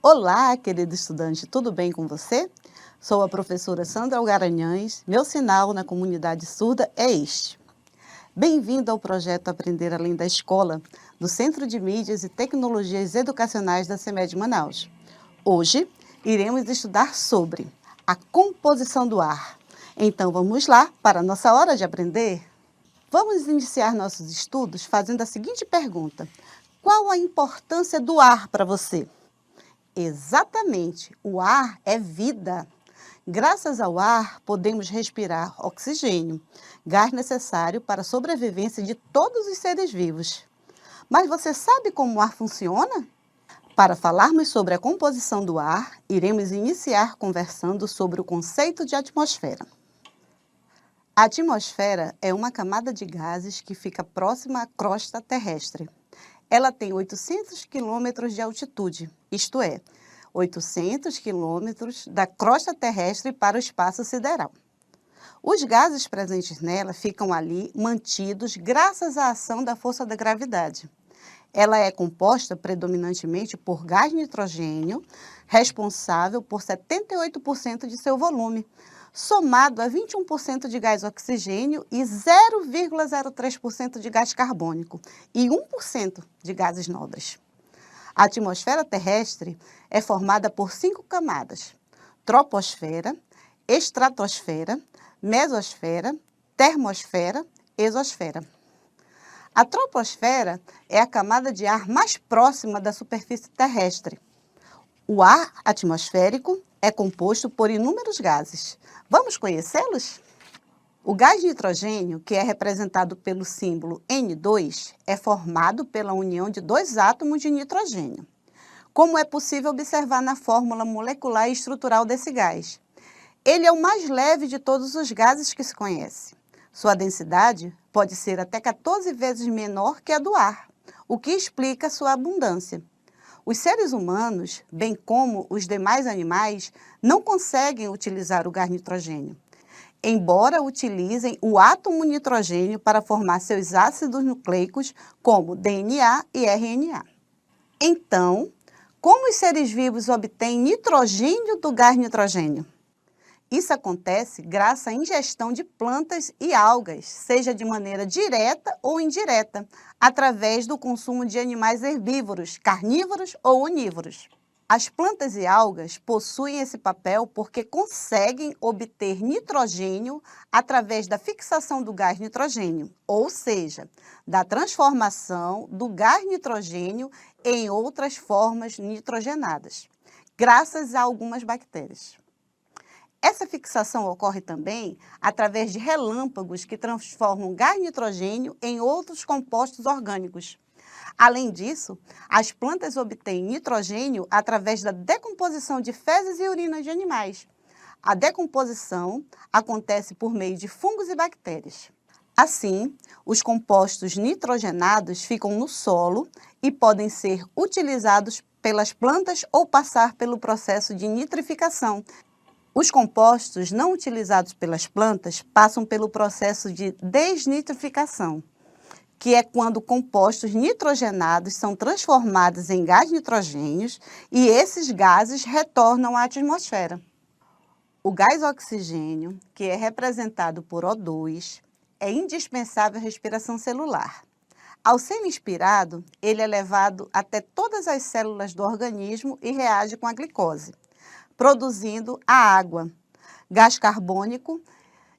Olá, querido estudante, tudo bem com você? Sou a professora Sandra Algaranhães. Meu sinal na comunidade surda é este. Bem-vindo ao projeto Aprender Além da Escola, do Centro de Mídias e Tecnologias Educacionais da CEMED Manaus. Hoje, iremos estudar sobre a composição do ar. Então, vamos lá para a nossa hora de aprender? Vamos iniciar nossos estudos fazendo a seguinte pergunta: qual a importância do ar para você? Exatamente, o ar é vida. Graças ao ar, podemos respirar oxigênio, gás necessário para a sobrevivência de todos os seres vivos. Mas você sabe como o ar funciona? Para falarmos sobre a composição do ar, iremos iniciar conversando sobre o conceito de atmosfera. A atmosfera é uma camada de gases que fica próxima à crosta terrestre. Ela tem 800 quilômetros de altitude, isto é, 800 quilômetros da crosta terrestre para o espaço sideral. Os gases presentes nela ficam ali mantidos graças à ação da força da gravidade. Ela é composta predominantemente por gás nitrogênio, responsável por 78% de seu volume, somado a 21% de gás oxigênio e 0,03% de gás carbônico e 1% de gases nobres. A atmosfera terrestre é formada por 5 camadas: troposfera, estratosfera, mesosfera, termosfera, exosfera. A troposfera é a camada de ar mais próxima da superfície terrestre. O ar atmosférico é composto por inúmeros gases. Vamos conhecê-los? O gás nitrogênio, que é representado pelo símbolo N2, é formado pela união de 2 átomos de nitrogênio, como é possível observar na fórmula molecular e estrutural desse gás. Ele é o mais leve de todos os gases que se conhece. Sua densidade pode ser até 14 vezes menor que a do ar, o que explica sua abundância. Os seres humanos, bem como os demais animais, não conseguem utilizar o gás nitrogênio, embora utilizem o átomo nitrogênio para formar seus ácidos nucleicos, como DNA e RNA. Então, como os seres vivos obtêm nitrogênio do gás nitrogênio? Isso acontece graças à ingestão de plantas e algas, seja de maneira direta ou indireta, através do consumo de animais herbívoros, carnívoros ou onívoros. As plantas e algas possuem esse papel porque conseguem obter nitrogênio através da fixação do gás nitrogênio, ou seja, da transformação do gás nitrogênio em outras formas nitrogenadas, graças a algumas bactérias. Essa fixação ocorre também através de relâmpagos que transformam gás nitrogênio em outros compostos orgânicos. Além disso, as plantas obtêm nitrogênio através da decomposição de fezes e urinas de animais. A decomposição acontece por meio de fungos e bactérias. Assim, os compostos nitrogenados ficam no solo e podem ser utilizados pelas plantas ou passar pelo processo de nitrificação. Os compostos não utilizados pelas plantas passam pelo processo de desnitrificação, que é quando compostos nitrogenados são transformados em gás nitrogênios e esses gases retornam à atmosfera. O gás oxigênio, que é representado por O2, é indispensável à respiração celular. Ao ser inspirado, ele é levado até todas as células do organismo e reage com a glicose, produzindo a água, gás carbônico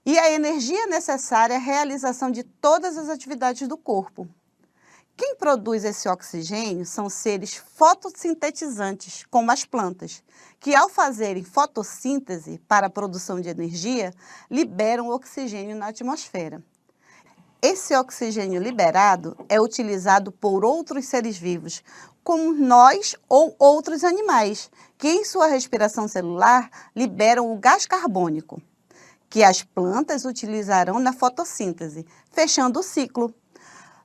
e a energia necessária à realização de todas as atividades do corpo. Quem produz esse oxigênio são seres fotossintetizantes, como as plantas, que ao fazerem fotossíntese para a produção de energia, liberam oxigênio na atmosfera. Esse oxigênio liberado é utilizado por outros seres vivos, como nós ou outros animais, que em sua respiração celular liberam o gás carbônico, que as plantas utilizarão na fotossíntese, fechando o ciclo.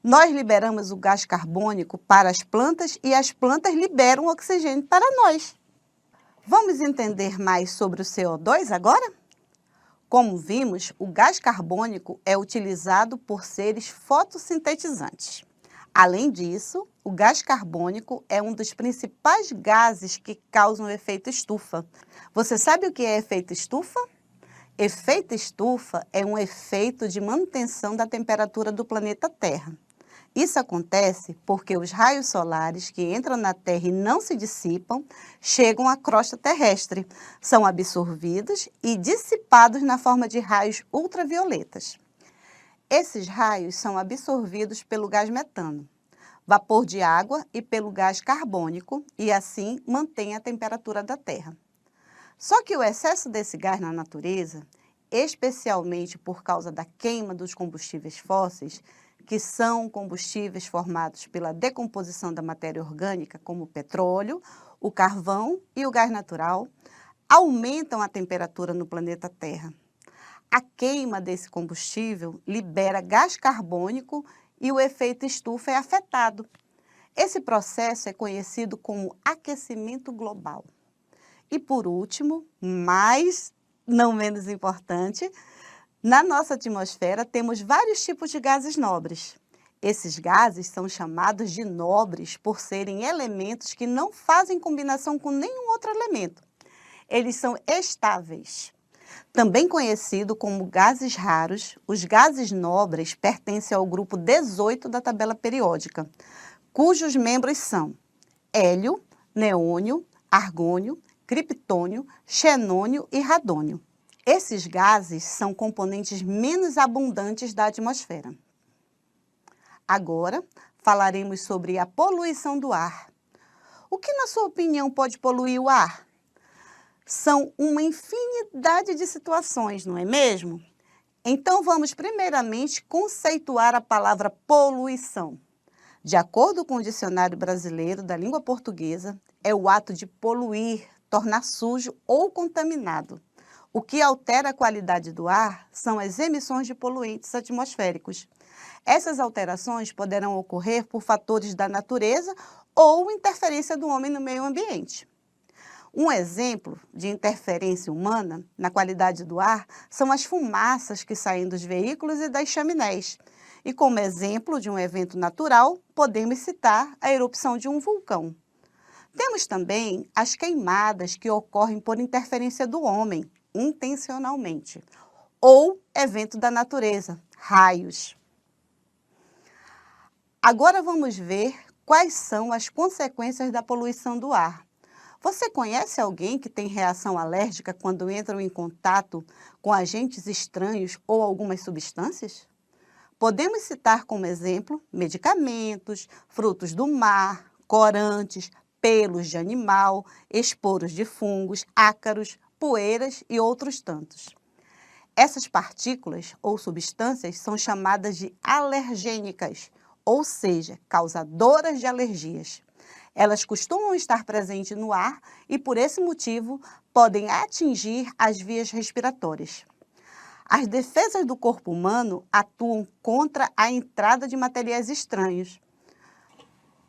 Nós liberamos o gás carbônico para as plantas e as plantas liberam o oxigênio para nós. Vamos entender mais sobre o CO2 agora? Como vimos, o gás carbônico é utilizado por seres fotossintetizantes. Além disso, o gás carbônico é um dos principais gases que causam o efeito estufa. Você sabe o que é efeito estufa? Efeito estufa é um efeito de manutenção da temperatura do planeta Terra. Isso acontece porque os raios solares que entram na Terra e não se dissipam, chegam à crosta terrestre, são absorvidos e dissipados na forma de raios ultravioletas. Esses raios são absorvidos pelo gás metano, vapor de água e pelo gás carbônico, e assim mantém a temperatura da Terra. Só que o excesso desse gás na natureza, especialmente por causa da queima dos combustíveis fósseis, que são combustíveis formados pela decomposição da matéria orgânica, como o petróleo, o carvão e o gás natural, aumentam a temperatura no planeta Terra. A queima desse combustível libera gás carbônico e o efeito estufa é afetado. Esse processo é conhecido como aquecimento global. E por último, mas não menos importante, na nossa atmosfera temos vários tipos de gases nobres. Esses gases são chamados de nobres por serem elementos que não fazem combinação com nenhum outro elemento. Eles são estáveis. Também conhecido como gases raros, os gases nobres pertencem ao grupo 18 da tabela periódica, cujos membros são hélio, neônio, argônio, criptônio, xenônio e radônio. Esses gases são componentes menos abundantes da atmosfera. Agora, falaremos sobre a poluição do ar. O que, na sua opinião, pode poluir o ar? São uma infinidade de situações, não é mesmo? Então, vamos primeiramente conceituar a palavra poluição. De acordo com o Dicionário Brasileiro da Língua Portuguesa, é o ato de poluir, tornar sujo ou contaminado. O que altera a qualidade do ar são as emissões de poluentes atmosféricos. Essas alterações poderão ocorrer por fatores da natureza ou interferência do homem no meio ambiente. Um exemplo de interferência humana na qualidade do ar são as fumaças que saem dos veículos e das chaminés. E como exemplo de um evento natural, podemos citar a erupção de um vulcão. Temos também as queimadas que ocorrem por interferência do homem, intencionalmente, ou evento da natureza, raios. Agora vamos ver quais são as consequências da poluição do ar. Você conhece alguém que tem reação alérgica quando entram em contato com agentes estranhos ou algumas substâncias? Podemos citar como exemplo medicamentos, frutos do mar, corantes, pelos de animal, esporos de fungos, ácaros, poeiras e outros tantos. Essas partículas ou substâncias são chamadas de alergênicas, ou seja, causadoras de alergias. Elas costumam estar presentes no ar e, por esse motivo, podem atingir as vias respiratórias. As defesas do corpo humano atuam contra a entrada de materiais estranhos.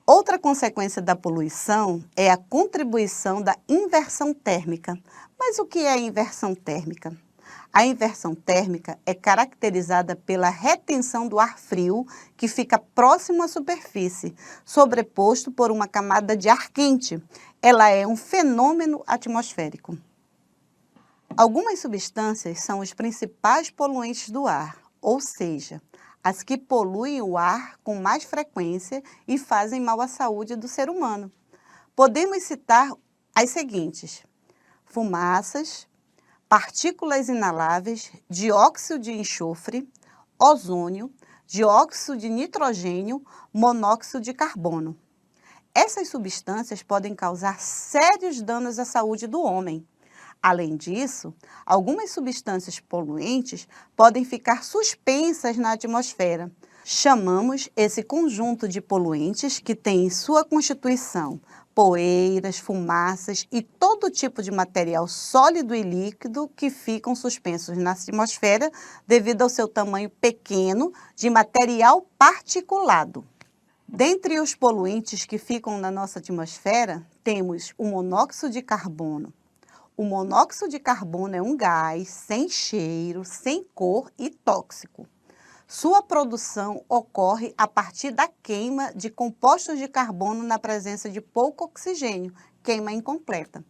Outra consequência da poluição é a contribuição da inversão térmica. Mas o que é a inversão térmica? A inversão térmica é caracterizada pela retenção do ar frio que fica próximo à superfície, sobreposto por uma camada de ar quente. Ela é um fenômeno atmosférico. Algumas substâncias são os principais poluentes do ar, ou seja, as que poluem o ar com mais frequência e fazem mal à saúde do ser humano. Podemos citar as seguintes: fumaças, partículas inaláveis, dióxido de enxofre, ozônio, dióxido de nitrogênio, monóxido de carbono. Essas substâncias podem causar sérios danos à saúde do homem. Além disso, algumas substâncias poluentes podem ficar suspensas na atmosfera. Chamamos esse conjunto de poluentes que tem em sua constituição poeiras, fumaças e todo tipo de material sólido e líquido que ficam suspensos na atmosfera devido ao seu tamanho pequeno de material particulado. Dentre os poluentes que ficam na nossa atmosfera, temos o monóxido de carbono. O monóxido de carbono é um gás sem cheiro, sem cor e tóxico. Sua produção ocorre a partir da queima de compostos de carbono na presença de pouco oxigênio, queima incompleta.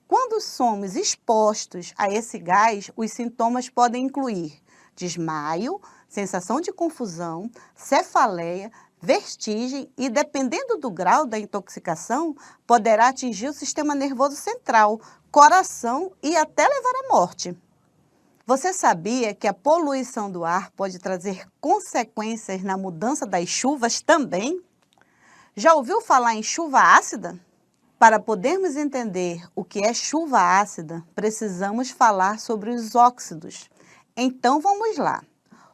Quando somos expostos a esse gás, os sintomas podem incluir desmaio, sensação de confusão, cefaleia, vertigem e, dependendo do grau da intoxicação, poderá atingir o sistema nervoso central, coração e até levar à morte. Você sabia que a poluição do ar pode trazer consequências na mudança das chuvas também? Já ouviu falar em chuva ácida? Para podermos entender o que é chuva ácida, precisamos falar sobre os óxidos. Então vamos lá.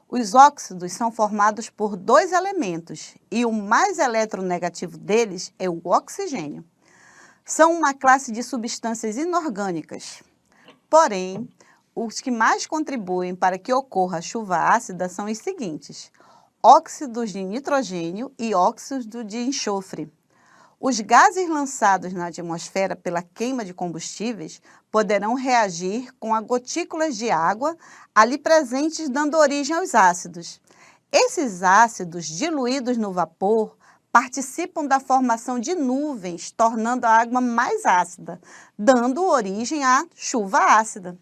Os óxidos são formados por dois elementos e o mais eletronegativo deles é o oxigênio. São uma classe de substâncias inorgânicas. Porém, os que mais contribuem para que ocorra a chuva ácida são os seguintes: óxidos de nitrogênio e óxidos de enxofre. Os gases lançados na atmosfera pela queima de combustíveis poderão reagir com as gotículas de água ali presentes, dando origem aos ácidos. Esses ácidos, diluídos no vapor, participam da formação de nuvens, tornando a água mais ácida, dando origem à chuva ácida.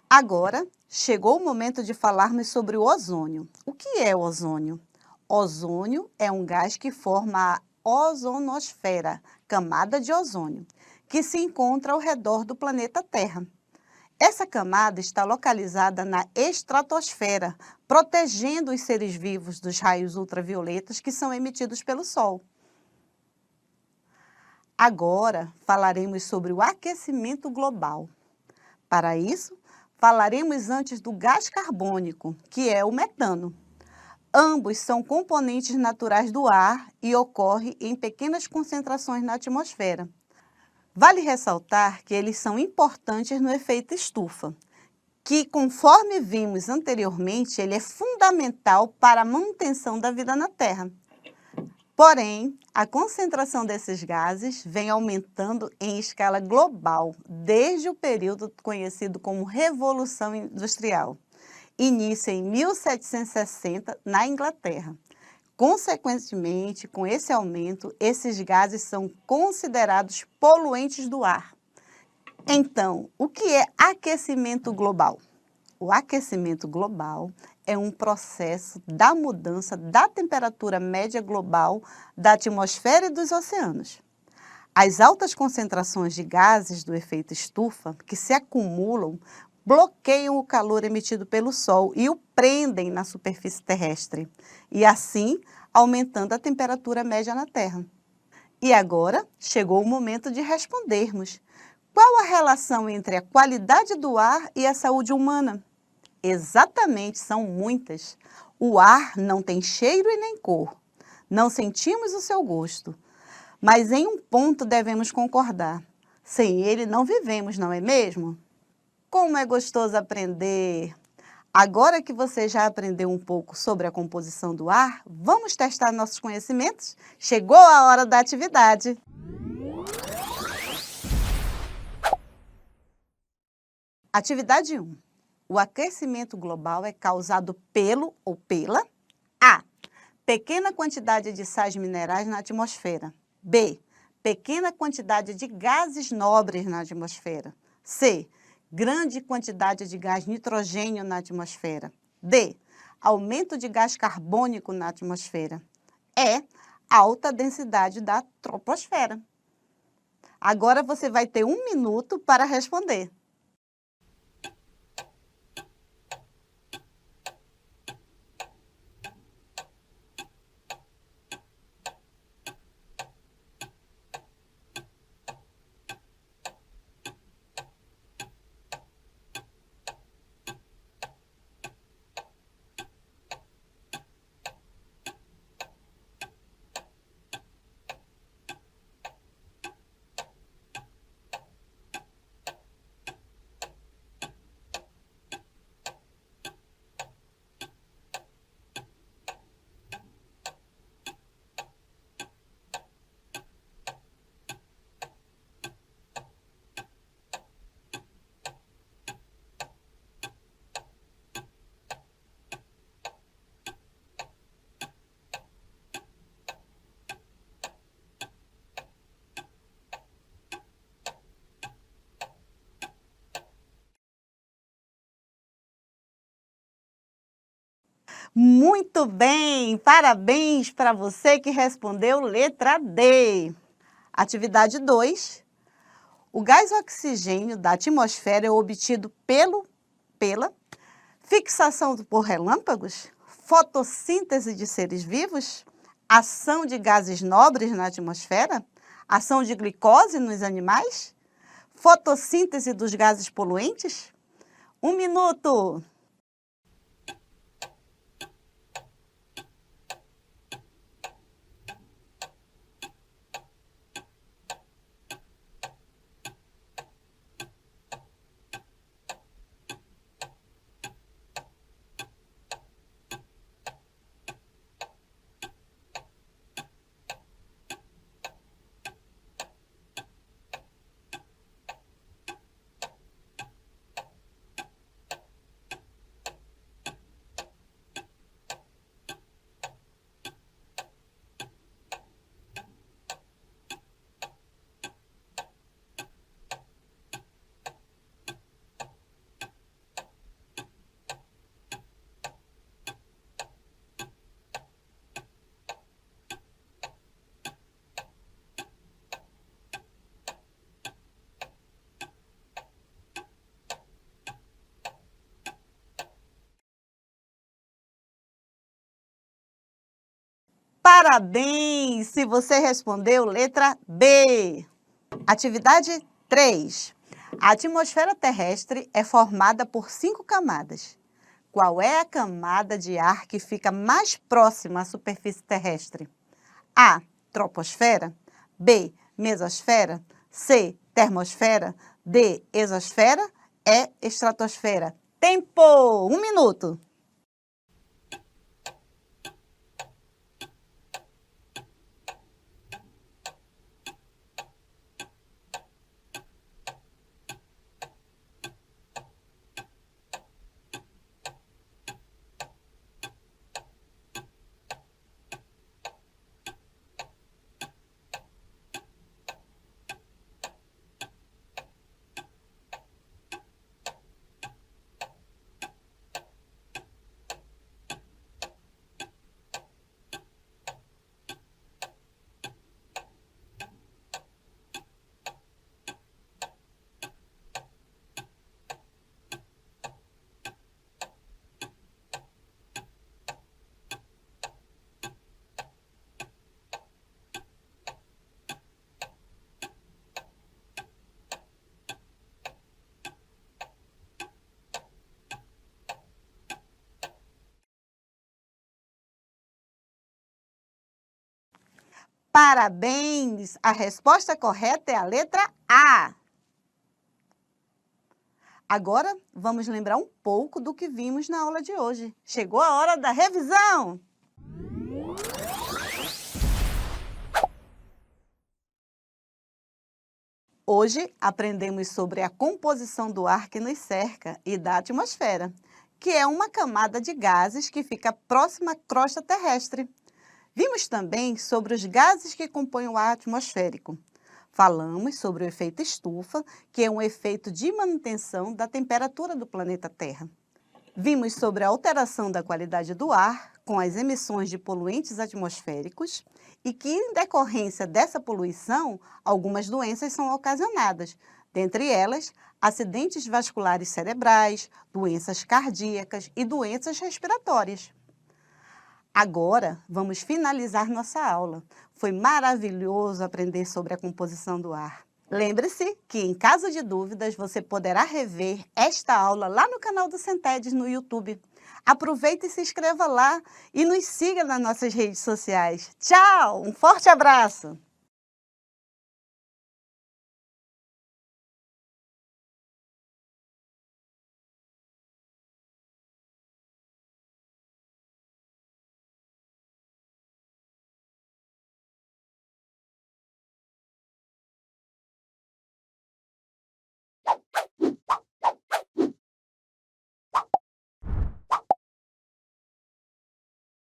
Agora, chegou o momento de falarmos sobre o ozônio. O que é o ozônio? Ozônio é um gás que forma a ozonosfera, camada de ozônio, que se encontra ao redor do planeta Terra. Essa camada está localizada na estratosfera, protegendo os seres vivos dos raios ultravioletas que são emitidos pelo Sol. Agora falaremos sobre o aquecimento global. Para isso, falaremos antes do gás carbônico, que é o metano. Ambos são componentes naturais do ar e ocorrem em pequenas concentrações na atmosfera. Vale ressaltar que eles são importantes no efeito estufa, que, conforme vimos anteriormente, ele é fundamental para a manutenção da vida na Terra. Porém, a concentração desses gases vem aumentando em escala global desde o período conhecido como Revolução Industrial. Inicia em 1760 na Inglaterra. Consequentemente, com esse aumento, esses gases são considerados poluentes do ar. Então, o que é aquecimento global? O aquecimento global é um processo da mudança da temperatura média global da atmosfera e dos oceanos. As altas concentrações de gases do efeito estufa, que se acumulam, bloqueiam o calor emitido pelo Sol e o prendem na superfície terrestre, e assim aumentando a temperatura média na Terra. E agora chegou o momento de respondermos. Qual a relação entre a qualidade do ar e a saúde humana? Exatamente, são muitas. O ar não tem cheiro e nem cor. Não sentimos o seu gosto. Mas em um ponto devemos concordar. Sem ele não vivemos, não é mesmo? Como é gostoso aprender! Agora que você já aprendeu um pouco sobre a composição do ar, vamos testar nossos conhecimentos? Chegou a hora da atividade! Atividade 1. O aquecimento global é causado pelo ou pela A. Pequena quantidade de sais minerais na atmosfera. B. Pequena quantidade de gases nobres na atmosfera. C. Grande quantidade de gás nitrogênio na atmosfera. D. Aumento de gás carbônico na atmosfera. E. Alta densidade da troposfera. Agora você vai ter 1 minuto para responder. Muito bem! Parabéns para você que respondeu letra D. Atividade 2. O gás oxigênio da atmosfera é obtido pela fixação por relâmpagos, fotossíntese de seres vivos, ação de gases nobres na atmosfera, ação de glicose nos animais, fotossíntese dos gases poluentes? 1 minuto! Parabéns! Se você respondeu letra B. Atividade 3. A atmosfera terrestre é formada por 5 camadas. Qual é a camada de ar que fica mais próxima à superfície terrestre? A. Troposfera. B. Mesosfera. C. Termosfera. D. Exosfera. E. Estratosfera. Tempo! 1 minuto! Parabéns! A resposta correta é a letra A. Agora, vamos lembrar um pouco do que vimos na aula de hoje. Chegou a hora da revisão! Hoje, aprendemos sobre a composição do ar que nos cerca e da atmosfera, que é uma camada de gases que fica próxima à crosta terrestre. Vimos também sobre os gases que compõem o ar atmosférico. Falamos sobre o efeito estufa, que é um efeito de manutenção da temperatura do planeta Terra. Vimos sobre a alteração da qualidade do ar com as emissões de poluentes atmosféricos e que, em decorrência dessa poluição, algumas doenças são ocasionadas, dentre elas, acidentes vasculares cerebrais, doenças cardíacas e doenças respiratórias. Agora, vamos finalizar nossa aula. Foi maravilhoso aprender sobre a composição do ar. Lembre-se que, em caso de dúvidas, você poderá rever esta aula lá no canal do Centedes no YouTube. Aproveite e se inscreva lá e nos siga nas nossas redes sociais. Tchau! Um forte abraço!